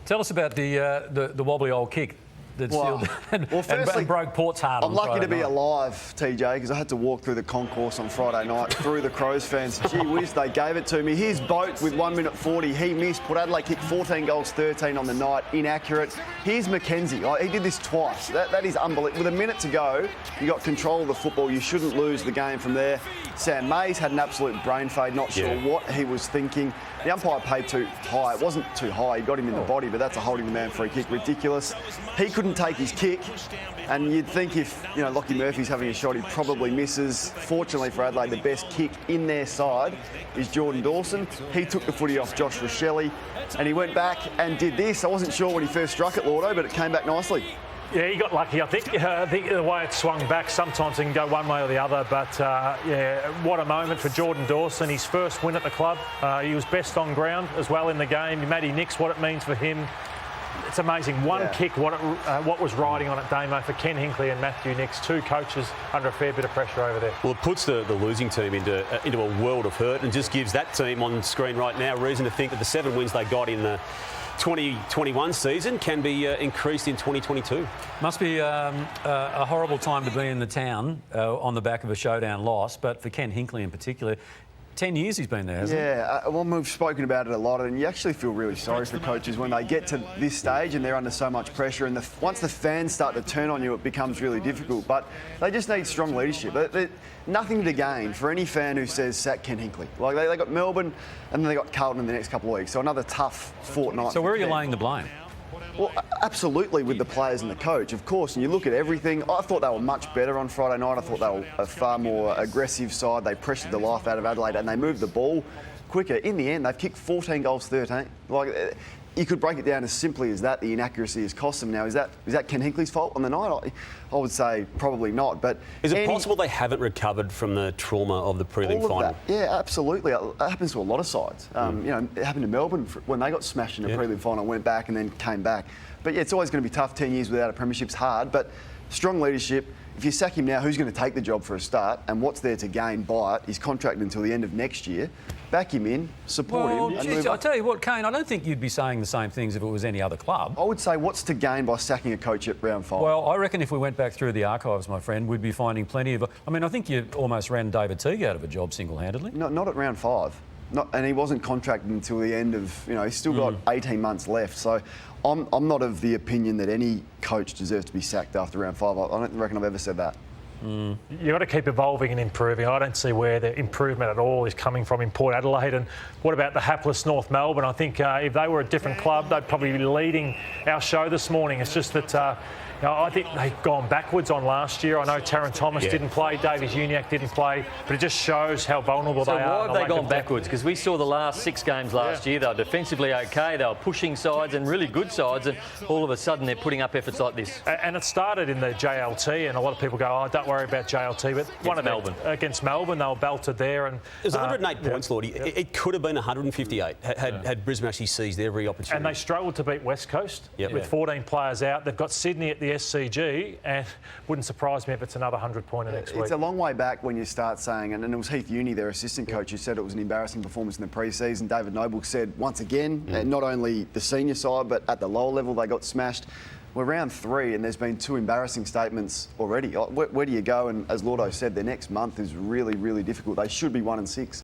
Tell us about the wobbly old kick that sealed and broke Port's heart. I'm lucky to be alive, TJ, because I had to walk through the concourse on Friday night through the Crows fans. Gee whiz, they gave it to me. Here's Boat with 1 minute 40. He missed. Port Adelaide kicked 14 goals, 13 on the night. Inaccurate. Here's Mackenzie. He did this twice. That is unbelievable. With a minute to go, you got control of the football. You shouldn't lose the game from there. Sam Mays had an absolute brain fade. Not sure what he was thinking. The umpire paid too high. It wasn't too high. He got him in the body, but that's a holding the man free kick. Ridiculous. He couldn't take his kick, and you'd think if, Lockie Murphy's having a shot, he probably misses. Fortunately for Adelaide, the best kick in their side is Jordan Dawson. He took the footy off Josh Rochelle, and he went back and did this. I wasn't sure when he first struck it, Lordo, but it came back nicely. Yeah, he got lucky. I think the way it swung back, sometimes it can go one way or the other. But, what a moment for Jordan Dawson. His first win at the club. He was best on ground as well in the game. Matty Nix, what it means for him. It's amazing. One kick, what was riding on it, Damo, for Ken Hinkley and Matthew Nix, two coaches under a fair bit of pressure over there. Well, it puts the losing team into a world of hurt and just gives that team on screen right now reason to think that the 7 wins they got in the 2021 season can be increased in 2022. Must be a horrible time to be in the town on the back of a showdown loss, but for Ken Hinkley in particular, 10 years he's been there, hasn't he? Yeah, well, we've spoken about it a lot, and you actually feel really sorry for coaches when they get to this stage and they're under so much pressure, and once the fans start to turn on you, it becomes really difficult. But they just need strong leadership. Nothing to gain for any fan who says sack Ken Hinkley. Like they got Melbourne, and then they got Carlton in the next couple of weeks, so another tough fortnight. So where are you laying the blame? Well, absolutely with the players and the coach, of course. And you look at everything. I thought they were much better on Friday night. I thought they were a far more aggressive side. They pressured the life out of Adelaide and they moved the ball quicker. In the end, they've kicked 14 goals, 13. You could break it down as simply as that. The inaccuracy has cost them now. Is that Ken Hinkley's fault on the night? I would say probably not. But is it possible they haven't recovered from the trauma of the prelim final? That. Yeah, absolutely. It happens to a lot of sides. It happened to Melbourne when they got smashed in the prelim final, went back and then came back. But yeah, it's always going to be tough. 10 years without a premiership's hard. But strong leadership. If you sack him now, who's going to take the job for a start? And what's there to gain by it? He's contracted until the end of next year. Back him in, support him. And I'll tell you what, Kane, I don't think you'd be saying the same things if it was any other club. I would say what's to gain by sacking a coach at round 5? Well, I reckon if we went back through the archives, my friend, we'd be finding plenty of... I think you almost ran David Teague out of a job single-handedly. Not at round 5. And he wasn't contracted until the end of... he's still got 18 months left. So I'm not of the opinion that any coach deserves to be sacked after round 5. I don't reckon I've ever said that. You've got to keep evolving and improving. I don't see where the improvement at all is coming from in Port Adelaide. And what about the hapless North Melbourne? I think if they were a different club, they'd probably be leading our show this morning. It's just that I think they've gone backwards on last year. I know Taron Thomas didn't play, Davies Uniacke didn't play, but it just shows how vulnerable they are. So why have they gone backwards? Because we saw the last 6 games last year. They were defensively okay, they were pushing sides and really good sides, and all of a sudden they're putting up efforts like this. And it started in the JLT, and a lot of people go, oh, don't worry about JLT, but against Melbourne, they were belted there. And it was 108 points, Lordy. It could have been 158 had Brisbane actually seized every opportunity. And they struggled to beat West Coast with 14 players out. They've got Sydney at the SCG, and wouldn't surprise me if it's another 100-pointer next week. It's a long way back when you start saying, and it was Heath Uni, their assistant coach, who said it was an embarrassing performance in the pre-season. David Noble said, once again, not only the senior side, but at the lower level, they got smashed. We're round 3 and there's been 2 embarrassing statements already. Where do you go? And as Lordo said, their next month is really, really difficult. They should be 1-6.